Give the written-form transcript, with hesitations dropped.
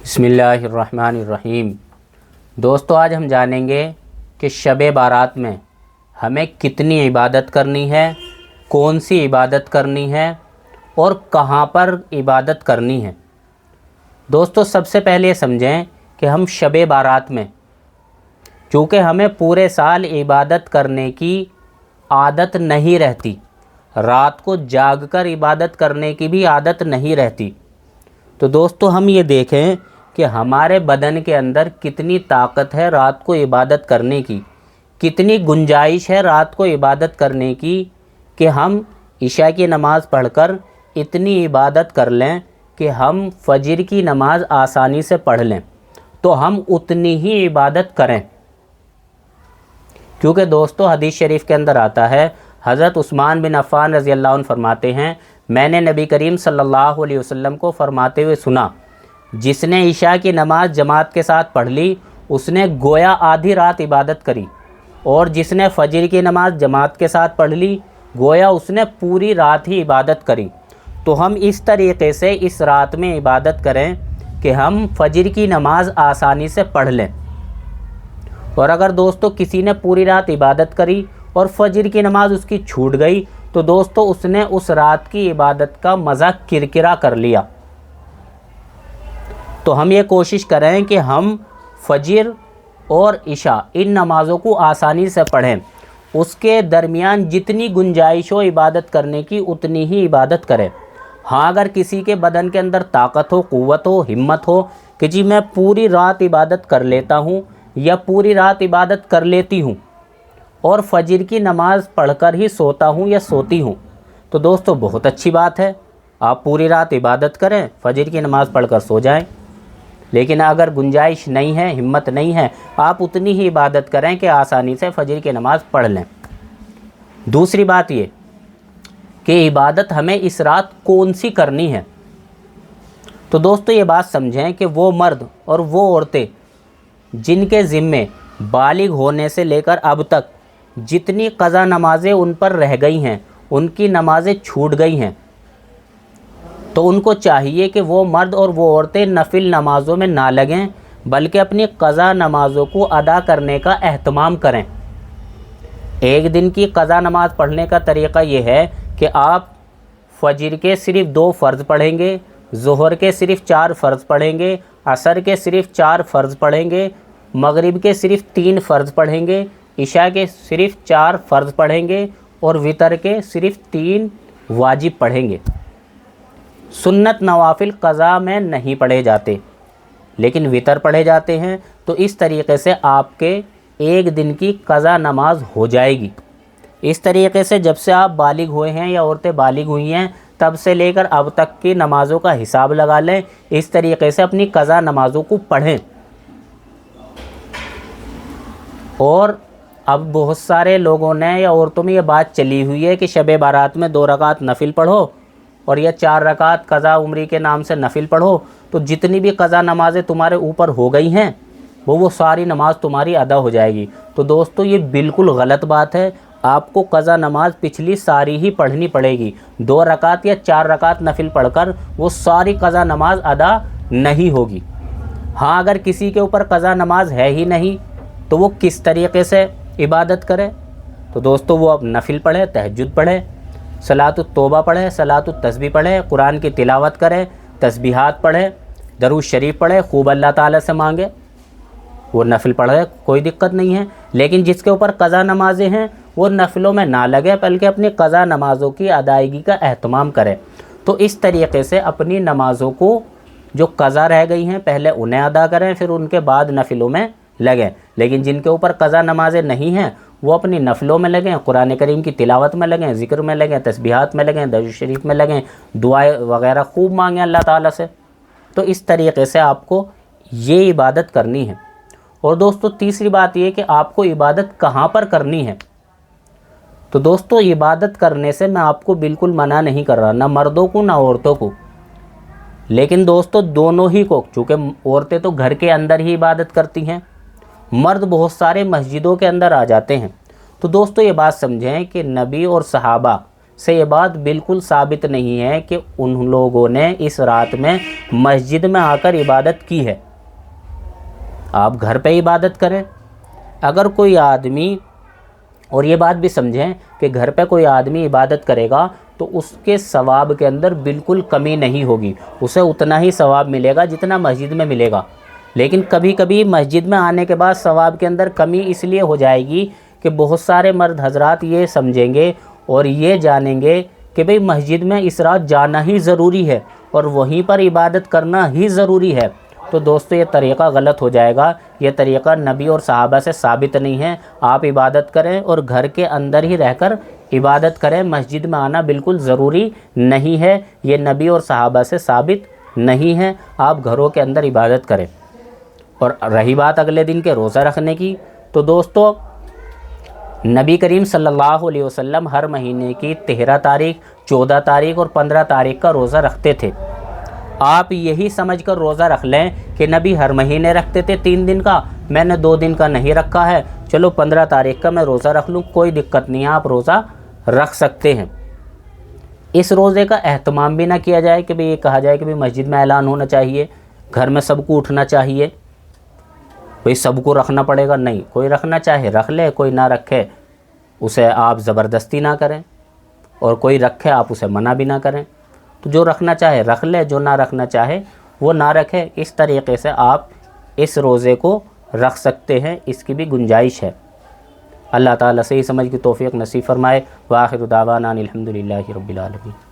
बिस्मिल्लाहिर्रहमानिर्रहीम। दोस्तों, आज हम जानेंगे कि शब बारात में हमें कितनी इबादत करनी है, कौन सी इबादत करनी है और कहाँ पर इबादत करनी है। दोस्तों, सबसे पहले ये समझें कि हम शब बारात में, चूँकि हमें पूरे साल इबादत करने की आदत नहीं रहती, रात को जागकर इबादत करने की भी आदत नहीं रहती, तो दोस्तों हम ये देखें कि हमारे बदन के अंदर कितनी ताकत है रात को इबादत करने की, कितनी गुंजाइश है रात को इबादत करने की कि हम इशा की नमाज़ पढ़कर इतनी इबादत कर लें कि हम फजर की नमाज़ आसानी से पढ़ लें, तो हम उतनी ही इबादत करें। क्योंकि दोस्तों हदीस शरीफ के अंदर आता है, हज़रत उस्मान बिन अफ़्फ़ान रज़ी अल्लाह अन्हु फरमाते हैं, मैंने नबी करीम सल्लल्लाहु अलैहि वसल्लम को फरमाते हुए सुना, जिसने इशा की नमाज़ जमात के साथ पढ़ ली उसने गोया आधी रात इबादत करी, और जिसने फजर की नमाज़ जमात के साथ पढ़ ली गोया उसने पूरी रात ही इबादत करी। तो हम इस तरीक़े से इस रात में इबादत करें कि हम फजर की नमाज़ आसानी से पढ़ लें। और अगर दोस्तों किसी ने पूरी रात इबादत करी और फजर की नमाज़ उसकी छूट गई, तो दोस्तों उसने उस रात की इबादत का मज़ा किरकिरा कर लिया। तो हम ये कोशिश करें कि हम फजर और इशा इन नमाज़ों को आसानी से पढ़ें, उसके दरमियान जितनी गुंजाइश हो इबादत करने की उतनी ही इबादत करें। हाँ, अगर किसी के बदन के अंदर ताकत हो, क़ुव्वत हो, हिम्मत हो कि जी मैं पूरी रात इबादत कर लेता हूँ या पूरी रात इबादत कर लेती हूँ और फजर की नमाज़ पढ़कर ही सोता हूँ या सोती हूँ, तो दोस्तों बहुत अच्छी बात है, आप पूरी रात इबादत करें, फजर की नमाज़ पढ़कर सो जाएं। लेकिन अगर गुंजाइश नहीं है, हिम्मत नहीं है, आप उतनी ही इबादत करें कि आसानी से फजर की नमाज़ पढ़ लें। दूसरी बात ये कि इबादत हमें इस रात कौन सी करनी है। तो दोस्तों ये बात समझें कि वो मर्द और वो औरतें जिनके ज़िम्मे बालिग होने से लेकर अब तक जितनी क़ज़ा नमाज़ें उन पर रह गई हैं, उनकी नमाज़ें छूट गई हैं, तो उनको चाहिए कि वो मर्द और वो औरतें नफिल नमाज़ों में ना लगें, बल्कि अपनी क़ज़ा नमाज़ों को अदा करने का एहतमाम करें। एक दिन की क़ज़ा नमाज़ पढ़ने का तरीक़ा ये है कि आप फजर के सिर्फ़ 2 फ़र्ज़ पढ़ेंगे, ज़ोहर के सिर्फ़ 4 फ़र्ज़ पढ़ेंगे, असर के सिर्फ़ 4 फ़र्ज़ पढ़ेंगे, मगरिब के सिर्फ़ 3 फ़र्ज़ पढ़ेंगे, इशा के सिर्फ़ 4 फ़र्ज़ पढ़ेंगे और वितर के सिर्फ़ 3 वाजिब पढ़ेंगे। सुन्नत नवाफिल क़ज़ा में नहीं पढ़े जाते, लेकिन वितर पढ़े जाते हैं। तो इस तरीक़े से आपके एक दिन की क़ज़ा नमाज हो जाएगी। इस तरीक़े से जब से आप बालिग हुए हैं या औरतें बालिग हुई हैं तब से लेकर अब तक की नमाज़ों का हिसाब लगा लें, इस तरीक़े से अपनी क़ज़ा नमाज़ों को पढ़ें। और अब बहुत सारे लोगों ने या औरतों में ये बात चली हुई है कि शब बारात में 2 रकात नफिल पढ़ो और या 4 रकात क़ज़ा उम्री के नाम से नफिल पढ़ो, तो जितनी भी क़ज़ा नमाज़ें तुम्हारे ऊपर हो गई हैं वो सारी नमाज़ तुम्हारी अदा हो जाएगी। तो दोस्तों ये बिल्कुल गलत बात है, आपको क़ज़ा नमाज पिछली सारी ही पढ़नी पड़ेगी। 2 रकात या 4 रकात नफिल पढ़कर वो सारी क़ज़ा नमाज अदा नहीं होगी। हाँ, अगर किसी के ऊपर क़ज़ा नमाज है ही नहीं तो वो किस तरीक़े से इबादत करे, तो दोस्तों वो अब नफिल पढ़े, तहज्जुद पढ़े, सलातुत तौबा पढ़े, सलातुत तस्बीह पढ़े, कुरान की तिलावत करे, तस्बीहात पढ़े, दरूद शरीफ पढ़े, खूब अल्लाह ताला से मांगे, वो नफिल पढ़े, कोई दिक्कत नहीं है। लेकिन जिसके ऊपर क़ज़ा नमाज़ें हैं वो नफिलों में ना लगे, बल्कि अपनी क़ज़ा नमाज़ों की अदायगी का एहतमाम करे। तो इस तरीक़े से अपनी नमाज़ों को जो क़ज़ा रह गई हैं पहले उन्हें अदा करें, फिर उनके बाद नफिलों में लगें। लेकिन जिनके ऊपर क़ज़ा नमाज़ें नहीं हैं वो अपनी नफिलों में लगें, कुरान करीम की तिलावत में लगें, ज़िक्र में लगें, तस्बीहात में लगें, दरूद शरीफ में लगें, दुआएं वगैरह खूब मांगें अल्लाह ताला से। तो इस तरीक़े से आपको ये इबादत करनी है। और दोस्तों तीसरी बात ये कि आपको इबादत कहाँ पर करनी है। तो दोस्तों इबादत करने से मैं आपको बिल्कुल मना नहीं कर रहा, ना मर्दों को ना औरतों को, लेकिन दोस्तों दोनों ही को, चूँकि औरतें तो घर के अंदर ही इबादत करती हैं, मर्द बहुत सारे मस्जिदों के अंदर आ जाते हैं। तो दोस्तों ये बात समझें कि नबी और सहाबा سے یہ بات بالکل ثابت نہیں ہے کہ ان لوگوں نے اس رات میں مسجد میں آ کر عبادت کی ہے۔ آپ گھر پہ عبادت کریں۔ اگر کوئی آدمی، اور یہ بات بھی سمجھیں کہ گھر پہ کوئی آدمی عبادت کرے گا تو اس کے ثواب کے اندر بالکل کمی نہیں ہوگی، اسے اتنا ہی ثواب ملے گا جتنا مسجد میں ملے گا۔ لیکن کبھی کبھی مسجد میں آنے کے بعد ثواب کے اندر کمی اس لیے ہو جائے گی کہ بہت سارے مرد حضرات یہ سمجھیں گے اور یہ جانیں گے کہ بھئی مسجد میں اس رات جانا ہی ضروری ہے اور وہیں پر عبادت کرنا ہی ضروری ہے۔ تو دوستو یہ طریقہ غلط ہو جائے گا، یہ طریقہ نبی اور صحابہ سے ثابت نہیں ہے۔ آپ عبادت کریں اور گھر کے اندر ہی رہ کر عبادت کریں، مسجد میں آنا بالکل ضروری نہیں ہے، یہ نبی اور صحابہ سے ثابت نہیں ہے۔ آپ گھروں کے اندر عبادت کریں۔ اور رہی بات اگلے دن کے روزہ رکھنے کی، تو دوستو نبی کریم صلی اللہ علیہ وسلم ہر مہینے کی 13 تاریخ، 14 تاریخ اور 15 تاریخ کا روزہ رکھتے تھے۔ آپ یہی سمجھ کر روزہ رکھ لیں کہ نبی ہر مہینے رکھتے تھے 3 دن کا، میں نے 2 دن کا نہیں رکھا ہے، چلو 15 تاریخ کا میں روزہ رکھ لوں، کوئی دقت نہیں ہے، آپ روزہ رکھ سکتے ہیں۔ اس روزے کا اہتمام بھی نہ کیا جائے کہ یہ کہا جائے کہ مسجد میں اعلان ہونا چاہیے، گھر میں سب کو اٹھنا چاہیے، سب کو رکھنا پڑے گا، نہیں، کوئی رکھنا چاہے رکھ لے، کوئی نہ رکھے اسے آپ زبردستی نہ کریں، اور کوئی رکھے آپ اسے منع بھی نہ کریں۔ تو جو رکھنا چاہے رکھ لے، جو نہ رکھنا چاہے وہ نہ رکھے۔ اس طریقے سے آپ اس روزے کو رکھ سکتے ہیں، اس کی بھی گنجائش ہے۔ اللہ تعالیٰ صحیح سمجھ کی توفیق نصیب فرمائے۔ وآخر دعوانا الحمدللہ رب العالمین۔